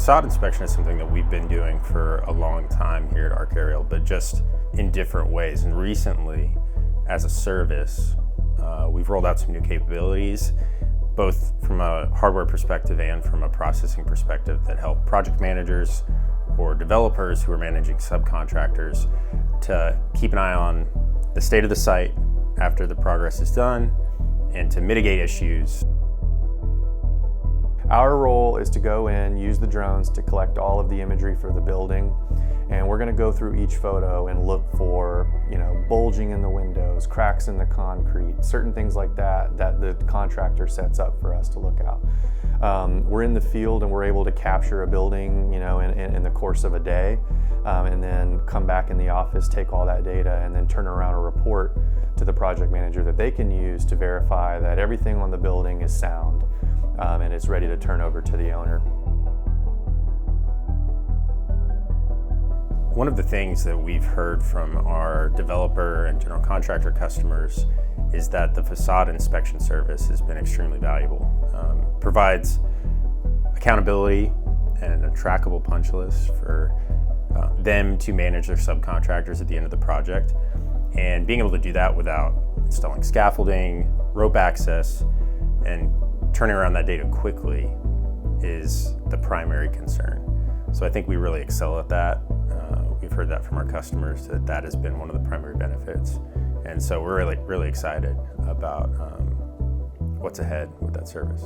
facade inspection is something that we've been doing for a long time here at Arc Aerial, but just in different ways. And recently, as a service, we've rolled out some new capabilities, both from a hardware perspective and from a processing perspective, that help project managers or developers who are managing subcontractors to keep an eye on the state of the site after the progress is done and to mitigate issues. Our role is to go in, use the drones to collect all of the imagery for the building, and we're going to go through each photo and look for, bulging in the windows, cracks in the concrete, certain things like that the contractor sets up for us to look at. We're in the field and we're able to capture a building, in the course of a day, and then come back in the office, take all that data, and then turn around a report to the project manager that they can use to verify that everything on the building is sound. And it's ready to turn over to the owner. One of the things that we've heard from our developer and general contractor customers is that the facade inspection service has been extremely valuable. Provides accountability and a trackable punch list for them to manage their subcontractors at the end of the project. And being able to do that without installing scaffolding, rope access, and turning around that data quickly is the primary concern. So I think we really excel at that. We've heard that from our customers, that has been one of the primary benefits. And so we're really excited about what's ahead with that service.